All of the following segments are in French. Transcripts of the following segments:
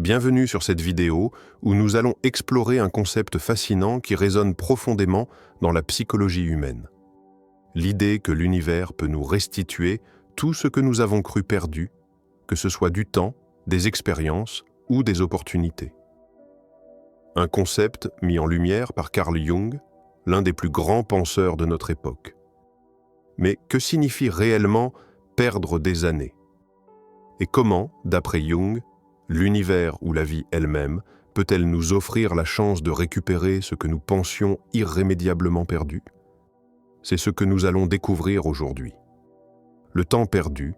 Bienvenue sur cette vidéo où nous allons explorer un concept fascinant qui résonne profondément dans la psychologie humaine. L'idée que l'univers peut nous restituer tout ce que nous avons cru perdu, que ce soit du temps, des expériences ou des opportunités. Un concept mis en lumière par Carl Jung, l'un des plus grands penseurs de notre époque. Mais que signifie réellement perdre des années? Et comment, d'après Jung, l'univers ou la vie elle-même peut-elle nous offrir la chance de récupérer ce que nous pensions irrémédiablement perdu? C'est ce que nous allons découvrir aujourd'hui. Le temps perdu,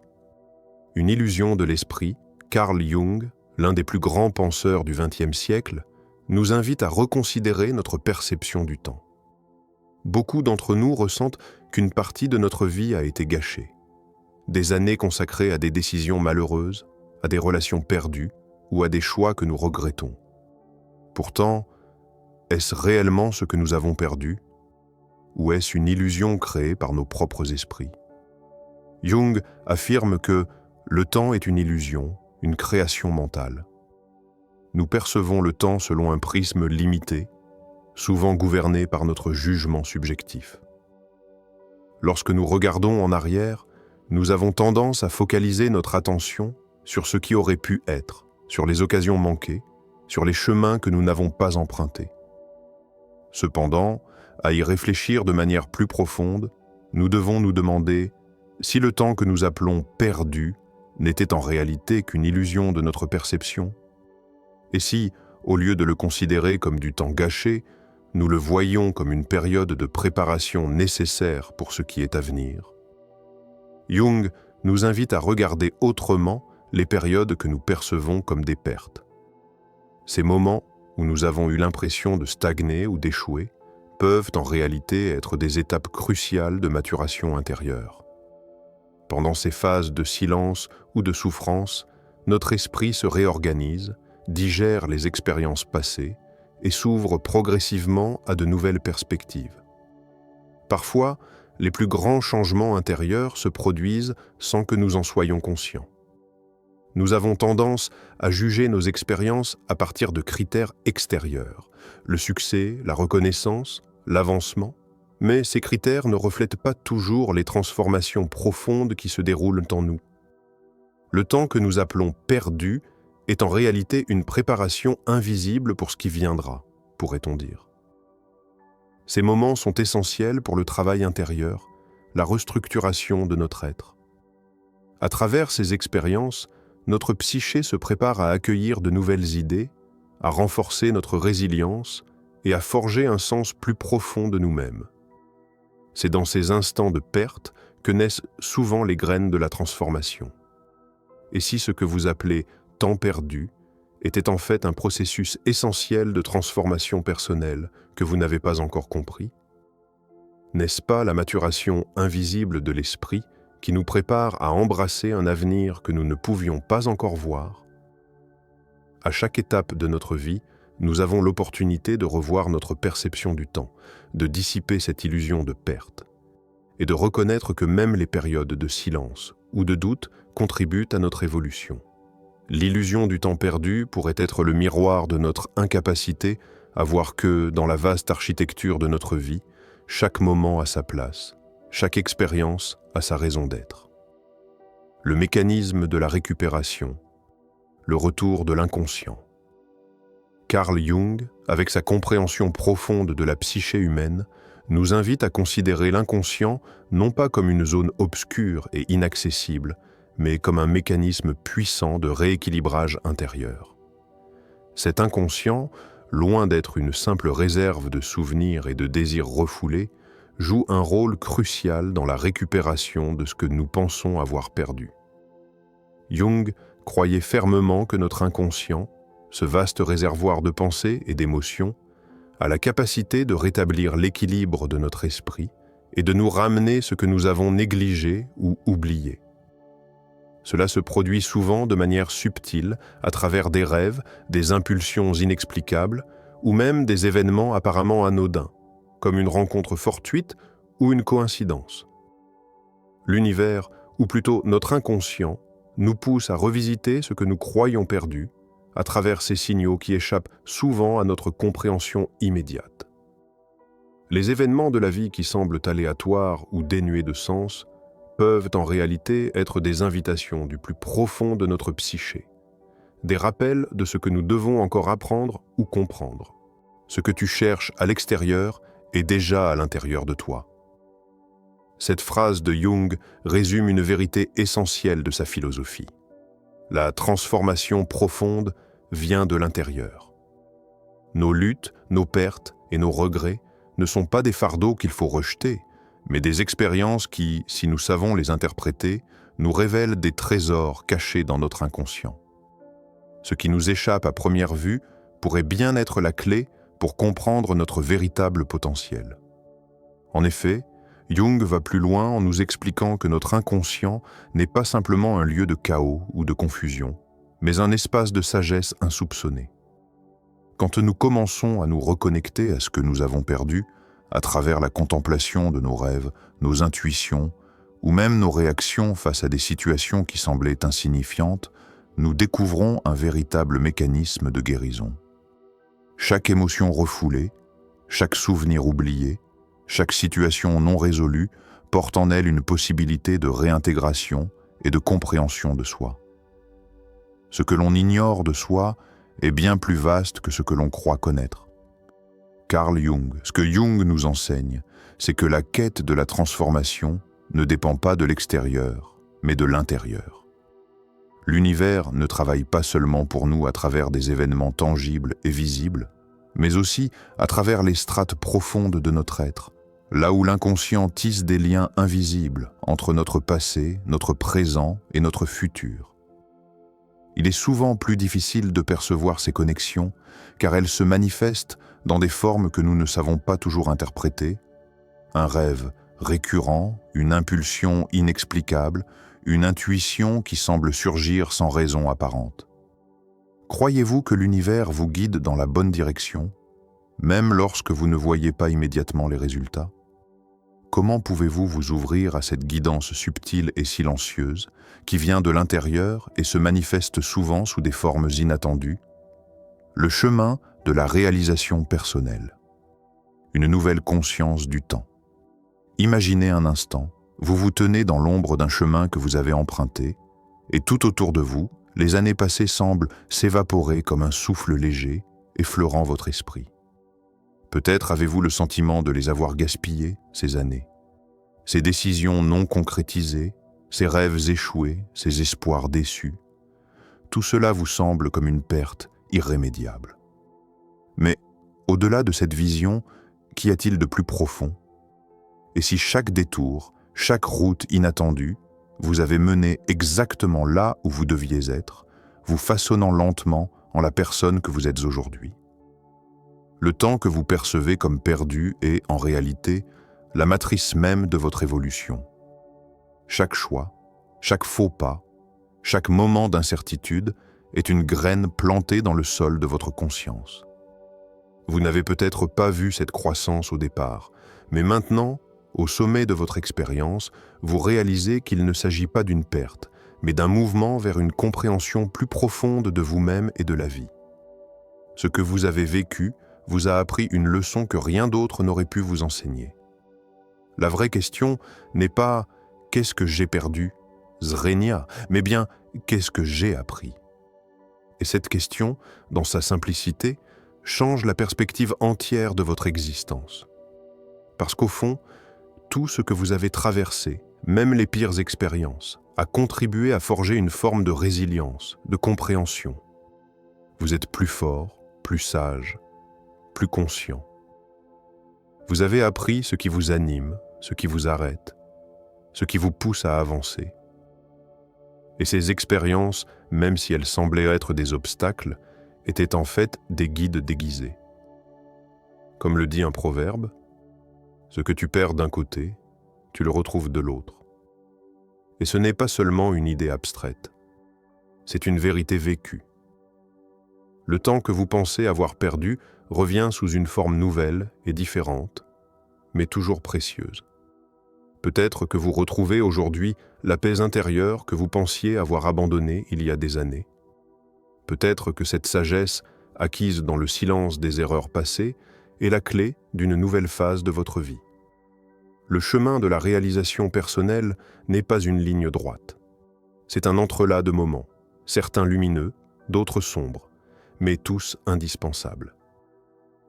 une illusion de l'esprit, Carl Jung, l'un des plus grands penseurs du XXe siècle, nous invite à reconsidérer notre perception du temps. Beaucoup d'entre nous ressentent qu'une partie de notre vie a été gâchée. Des années consacrées à des décisions malheureuses, à des relations perdues ou à des choix que nous regrettons. Pourtant, est-ce réellement ce que nous avons perdu? Ou est-ce une illusion créée par nos propres esprits? Jung affirme que le temps est une illusion, une création mentale. Nous percevons le temps selon un prisme limité, souvent gouverné par notre jugement subjectif. Lorsque nous regardons en arrière, nous avons tendance à focaliser notre attention sur ce qui aurait pu être, sur les occasions manquées, sur les chemins que nous n'avons pas empruntés. Cependant, à y réfléchir de manière plus profonde, nous devons nous demander si le temps que nous appelons perdu n'était en réalité qu'une illusion de notre perception. Et si, au lieu de le considérer comme du temps gâché, nous le voyons comme une période de préparation nécessaire pour ce qui est à venir. Jung nous invite à regarder autrement les périodes que nous percevons comme des pertes. Ces moments où nous avons eu l'impression de stagner ou d'échouer peuvent en réalité être des étapes cruciales de maturation intérieure. Pendant ces phases de silence ou de souffrance, notre esprit se réorganise, digère les expériences passées et s'ouvre progressivement à de nouvelles perspectives. Parfois, les plus grands changements intérieurs se produisent sans que nous en soyons conscients. Nous avons tendance à juger nos expériences à partir de critères extérieurs, le succès, la reconnaissance, l'avancement, mais ces critères ne reflètent pas toujours les transformations profondes qui se déroulent en nous. Le temps que nous appelons perdu est en réalité une préparation invisible pour ce qui viendra, pourrait-on dire. Ces moments sont essentiels pour le travail intérieur, la restructuration de notre être. À travers ces expériences, notre psyché se prépare à accueillir de nouvelles idées, à renforcer notre résilience et à forger un sens plus profond de nous-mêmes. C'est dans ces instants de perte que naissent souvent les graines de la transformation. Et si ce que vous appelez « temps perdu » était en fait un processus essentiel de transformation personnelle que vous n'avez pas encore compris? N'est-ce pas la maturation invisible de l'esprit qui nous prépare à embrasser un avenir que nous ne pouvions pas encore voir? À chaque étape de notre vie, nous avons l'opportunité de revoir notre perception du temps, de dissiper cette illusion de perte, et de reconnaître que même les périodes de silence ou de doute contribuent à notre évolution. L'illusion du temps perdu pourrait être le miroir de notre incapacité à voir que, dans la vaste architecture de notre vie, chaque moment a sa place, chaque expérience a sa raison d'être. Le mécanisme de la récupération, le retour de l'inconscient. Carl Jung, avec sa compréhension profonde de la psyché humaine, nous invite à considérer l'inconscient non pas comme une zone obscure et inaccessible, mais comme un mécanisme puissant de rééquilibrage intérieur. Cet inconscient, loin d'être une simple réserve de souvenirs et de désirs refoulés, joue un rôle crucial dans la récupération de ce que nous pensons avoir perdu. Jung croyait fermement que notre inconscient, ce vaste réservoir de pensées et d'émotions, a la capacité de rétablir l'équilibre de notre esprit et de nous ramener ce que nous avons négligé ou oublié. Cela se produit souvent de manière subtile, à travers des rêves, des impulsions inexplicables, ou même des événements apparemment anodins, comme une rencontre fortuite ou une coïncidence. L'univers, ou plutôt notre inconscient, nous pousse à revisiter ce que nous croyons perdu, à travers ces signaux qui échappent souvent à notre compréhension immédiate. Les événements de la vie qui semblent aléatoires ou dénués de sens peuvent en réalité être des invitations du plus profond de notre psyché, des rappels de ce que nous devons encore apprendre ou comprendre. Ce que tu cherches à l'extérieur est déjà à l'intérieur de toi. Cette phrase de Jung résume une vérité essentielle de sa philosophie. La transformation profonde vient de l'intérieur. Nos luttes, nos pertes et nos regrets ne sont pas des fardeaux qu'il faut rejeter, mais des expériences qui, si nous savons les interpréter, nous révèlent des trésors cachés dans notre inconscient. Ce qui nous échappe à première vue pourrait bien être la clé pour comprendre notre véritable potentiel. En effet, Jung va plus loin en nous expliquant que notre inconscient n'est pas simplement un lieu de chaos ou de confusion, mais un espace de sagesse insoupçonnée. Quand nous commençons à nous reconnecter à ce que nous avons perdu, à travers la contemplation de nos rêves, nos intuitions, ou même nos réactions face à des situations qui semblaient insignifiantes, nous découvrons un véritable mécanisme de guérison. Chaque émotion refoulée, chaque souvenir oublié, chaque situation non résolue porte en elle une possibilité de réintégration et de compréhension de soi. Ce que l'on ignore de soi est bien plus vaste que ce que l'on croit connaître. Carl Jung, ce que Jung nous enseigne, c'est que la quête de la transformation ne dépend pas de l'extérieur, mais de l'intérieur. L'univers ne travaille pas seulement pour nous à travers des événements tangibles et visibles, mais aussi à travers les strates profondes de notre être, là où l'inconscient tisse des liens invisibles entre notre passé, notre présent et notre futur. Il est souvent plus difficile de percevoir ces connexions, car elles se manifestent dans des formes que nous ne savons pas toujours interpréter. Un rêve récurrent, une impulsion inexplicable, une intuition qui semble surgir sans raison apparente. Croyez-vous que l'univers vous guide dans la bonne direction, même lorsque vous ne voyez pas immédiatement les résultats? Comment pouvez-vous vous ouvrir à cette guidance subtile et silencieuse qui vient de l'intérieur et se manifeste souvent sous des formes inattendues? Le chemin de la réalisation personnelle. Une nouvelle conscience du temps. Imaginez un instant, vous vous tenez dans l'ombre d'un chemin que vous avez emprunté, et tout autour de vous, les années passées semblent s'évaporer comme un souffle léger, effleurant votre esprit. Peut-être avez-vous le sentiment de les avoir gaspillées, ces années. Ces décisions non concrétisées, ces rêves échoués, ces espoirs déçus. Tout cela vous semble comme une perte irrémédiable. Mais, au-delà de cette vision, qu'y a-t-il de plus profond? Et si chaque détour, chaque route inattendue, vous avez mené exactement là où vous deviez être, vous façonnant lentement en la personne que vous êtes aujourd'hui? Le temps que vous percevez comme perdu est, en réalité, la matrice même de votre évolution. Chaque choix, chaque faux pas, chaque moment d'incertitude est une graine plantée dans le sol de votre conscience. Vous n'avez peut-être pas vu cette croissance au départ, mais maintenant, au sommet de votre expérience, vous réalisez qu'il ne s'agit pas d'une perte, mais d'un mouvement vers une compréhension plus profonde de vous-même et de la vie. Ce que vous avez vécu vous a appris une leçon que rien d'autre n'aurait pu vous enseigner. La vraie question n'est pas « qu'est-ce que j'ai perdu ?» Zrenia, mais bien « qu'est-ce que j'ai appris ?» Et cette question, dans sa simplicité, change la perspective entière de votre existence. Parce qu'au fond, tout ce que vous avez traversé, même les pires expériences, a contribué à forger une forme de résilience, de compréhension. Vous êtes plus fort, plus sage, plus conscient. Vous avez appris ce qui vous anime, ce qui vous arrête, ce qui vous pousse à avancer. Et ces expériences, même si elles semblaient être des obstacles, étaient en fait des guides déguisés. Comme le dit un proverbe, « Ce que tu perds d'un côté, tu le retrouves de l'autre. » Et ce n'est pas seulement une idée abstraite, c'est une vérité vécue. Le temps que vous pensez avoir perdu revient sous une forme nouvelle et différente, mais toujours précieuse. Peut-être que vous retrouvez aujourd'hui la paix intérieure que vous pensiez avoir abandonnée il y a des années. Peut-être que cette sagesse, acquise dans le silence des erreurs passées, est la clé d'une nouvelle phase de votre vie. Le chemin de la réalisation personnelle n'est pas une ligne droite. C'est un entrelac de moments, certains lumineux, d'autres sombres, mais tous indispensables.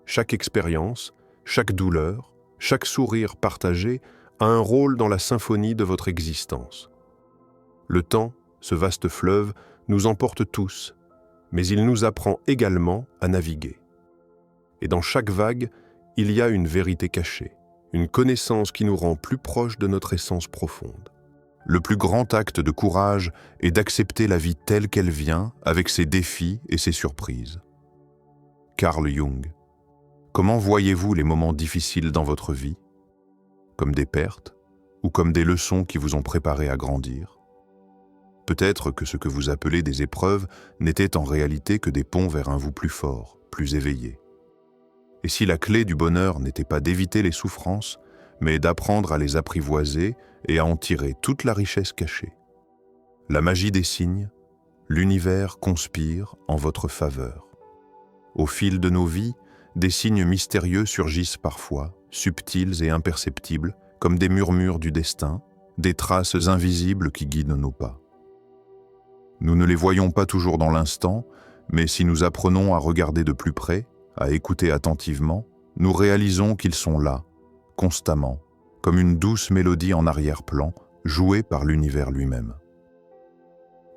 Chaque expérience, chaque douleur, chaque sourire partagé a un rôle dans la symphonie de votre existence. Le temps, ce vaste fleuve, nous emporte tous, mais il nous apprend également à naviguer. Et dans chaque vague, il y a une vérité cachée, une connaissance qui nous rend plus proches de notre essence profonde. Le plus grand acte de courage est d'accepter la vie telle qu'elle vient, avec ses défis et ses surprises. Carl Jung. Comment voyez-vous les moments difficiles dans votre vie? Comme des pertes ou comme des leçons qui vous ont préparé à grandir? Peut-être que ce que vous appelez des épreuves n'étaient en réalité que des ponts vers un vous plus fort, plus éveillé. Et si la clé du bonheur n'était pas d'éviter les souffrances, mais d'apprendre à les apprivoiser et à en tirer toute la richesse cachée? La magie des signes, l'univers conspire en votre faveur. Au fil de nos vies, des signes mystérieux surgissent parfois, subtils et imperceptibles, comme des murmures du destin, des traces invisibles qui guident nos pas. Nous ne les voyons pas toujours dans l'instant, mais si nous apprenons à regarder de plus près, à écouter attentivement, nous réalisons qu'ils sont là, constamment, comme une douce mélodie en arrière-plan, jouée par l'univers lui-même.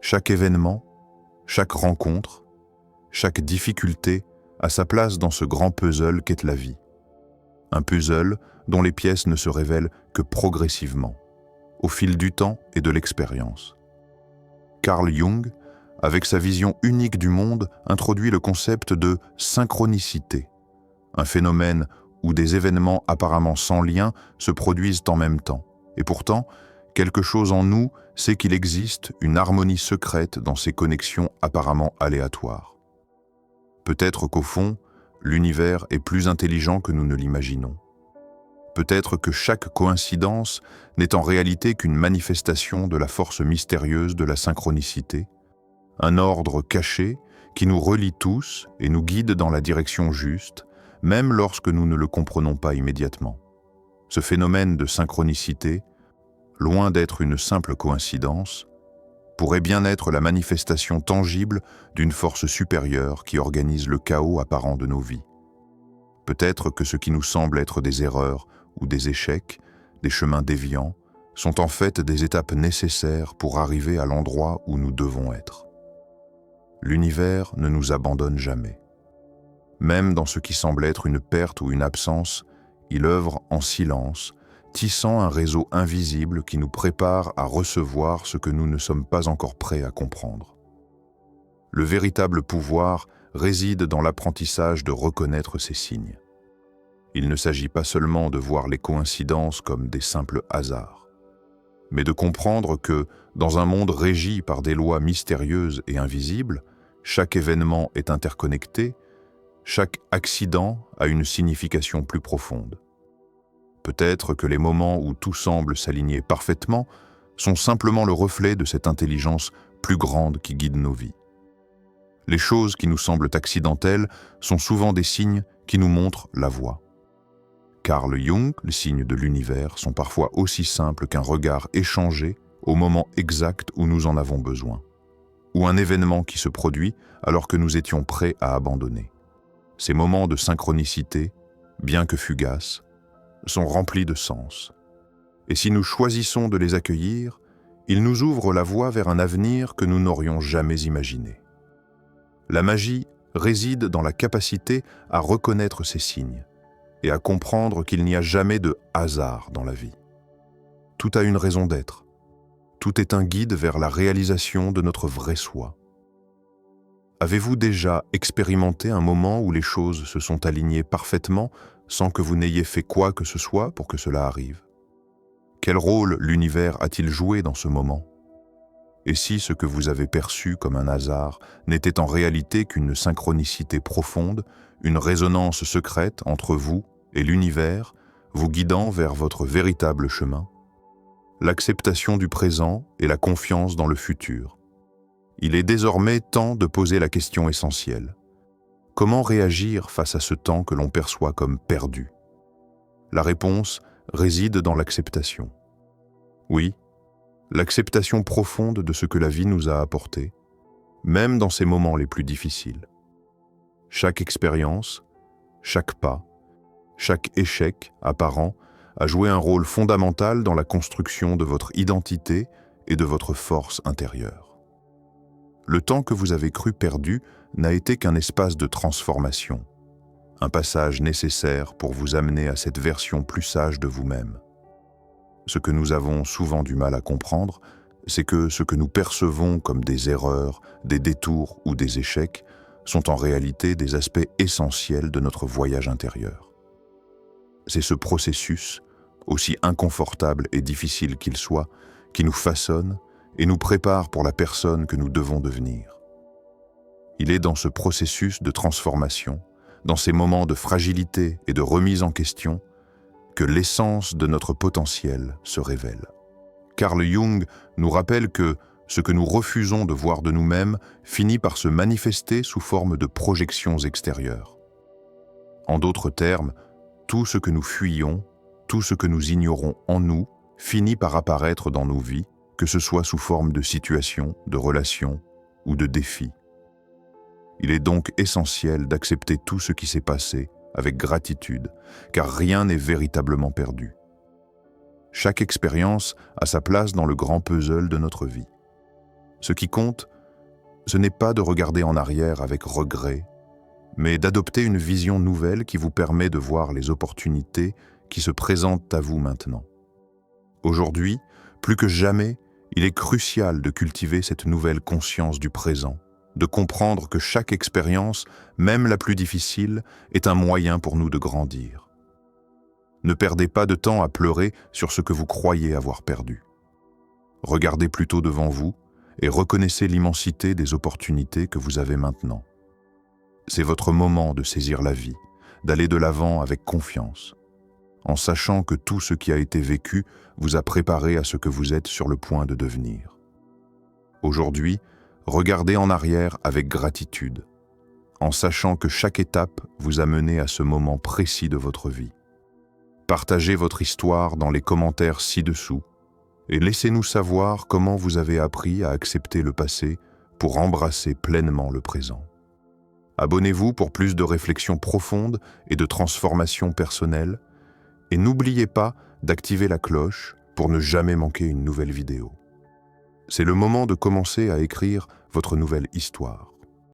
Chaque événement, chaque rencontre, chaque difficulté a sa place dans ce grand puzzle qu'est la vie. Un puzzle dont les pièces ne se révèlent que progressivement, au fil du temps et de l'expérience. Carl Jung, avec sa vision unique du monde, introduit le concept de synchronicité, un phénomène où des événements apparemment sans lien se produisent en même temps. Et pourtant, quelque chose en nous sait qu'il existe une harmonie secrète dans ces connexions apparemment aléatoires. Peut-être qu'au fond, l'univers est plus intelligent que nous ne l'imaginons. Peut-être que chaque coïncidence n'est en réalité qu'une manifestation de la force mystérieuse de la synchronicité, un ordre caché qui nous relie tous et nous guide dans la direction juste, même lorsque nous ne le comprenons pas immédiatement. Ce phénomène de synchronicité, loin d'être une simple coïncidence, pourrait bien être la manifestation tangible d'une force supérieure qui organise le chaos apparent de nos vies. Peut-être que ce qui nous semble être des erreurs ou des échecs, des chemins déviants, sont en fait des étapes nécessaires pour arriver à l'endroit où nous devons être. L'univers ne nous abandonne jamais. Même dans ce qui semble être une perte ou une absence, il œuvre en silence, tissant un réseau invisible qui nous prépare à recevoir ce que nous ne sommes pas encore prêts à comprendre. Le véritable pouvoir réside dans l'apprentissage de reconnaître ces signes. Il ne s'agit pas seulement de voir les coïncidences comme des simples hasards, mais de comprendre que, dans un monde régi par des lois mystérieuses et invisibles, chaque événement est interconnecté, chaque accident a une signification plus profonde. Peut-être que les moments où tout semble s'aligner parfaitement sont simplement le reflet de cette intelligence plus grande qui guide nos vies. Les choses qui nous semblent accidentelles sont souvent des signes qui nous montrent la voie. Carl Jung, les signes de l'univers, sont parfois aussi simples qu'un regard échangé au moment exact où nous en avons besoin, ou un événement qui se produit alors que nous étions prêts à abandonner. Ces moments de synchronicité, bien que fugaces, sont remplis de sens. Et si nous choisissons de les accueillir, ils nous ouvrent la voie vers un avenir que nous n'aurions jamais imaginé. La magie réside dans la capacité à reconnaître ces signes et à comprendre qu'il n'y a jamais de hasard dans la vie. Tout a une raison d'être. Tout est un guide vers la réalisation de notre vrai soi. Avez-vous déjà expérimenté un moment où les choses se sont alignées parfaitement sans que vous n'ayez fait quoi que ce soit pour que cela arrive? Quel rôle l'univers a-t-il joué dans ce moment? Et si ce que vous avez perçu comme un hasard n'était en réalité qu'une synchronicité profonde, une résonance secrète entre vous et l'univers, vous guidant vers votre véritable chemin? L'acceptation du présent et la confiance dans le futur. Il est désormais temps de poser la question essentielle. Comment réagir face à ce temps que l'on perçoit comme perdu? La réponse réside dans l'acceptation. Oui, l'acceptation profonde de ce que la vie nous a apporté, même dans ces moments les plus difficiles. Chaque expérience, chaque pas, chaque échec apparent a joué un rôle fondamental dans la construction de votre identité et de votre force intérieure. Le temps que vous avez cru perdu n'a été qu'un espace de transformation, un passage nécessaire pour vous amener à cette version plus sage de vous-même. Ce que nous avons souvent du mal à comprendre, c'est que ce que nous percevons comme des erreurs, des détours ou des échecs sont en réalité des aspects essentiels de notre voyage intérieur. C'est ce processus, aussi inconfortable et difficile qu'il soit, qui nous façonne et nous prépare pour la personne que nous devons devenir. Il est dans ce processus de transformation, dans ces moments de fragilité et de remise en question, que l'essence de notre potentiel se révèle. Carl Jung nous rappelle que ce que nous refusons de voir de nous-mêmes finit par se manifester sous forme de projections extérieures. En d'autres termes, tout ce que nous fuyons, tout ce que nous ignorons en nous, finit par apparaître dans nos vies, que ce soit sous forme de situations, de relations ou de défis. Il est donc essentiel d'accepter tout ce qui s'est passé avec gratitude, car rien n'est véritablement perdu. Chaque expérience a sa place dans le grand puzzle de notre vie. Ce qui compte, ce n'est pas de regarder en arrière avec regret, mais d'adopter une vision nouvelle qui vous permet de voir les opportunités qui se présentent à vous maintenant. Aujourd'hui, plus que jamais, il est crucial de cultiver cette nouvelle conscience du présent, de comprendre que chaque expérience, même la plus difficile, est un moyen pour nous de grandir. Ne perdez pas de temps à pleurer sur ce que vous croyez avoir perdu. Regardez plutôt devant vous et reconnaissez l'immensité des opportunités que vous avez maintenant. C'est votre moment de saisir la vie, d'aller de l'avant avec confiance, en sachant que tout ce qui a été vécu vous a préparé à ce que vous êtes sur le point de devenir. Aujourd'hui, regardez en arrière avec gratitude, en sachant que chaque étape vous a mené à ce moment précis de votre vie. Partagez votre histoire dans les commentaires ci-dessous et laissez-nous savoir comment vous avez appris à accepter le passé pour embrasser pleinement le présent. Abonnez-vous pour plus de réflexions profondes et de transformations personnelles et n'oubliez pas d'activer la cloche pour ne jamais manquer une nouvelle vidéo. C'est le moment de commencer à écrire votre nouvelle histoire.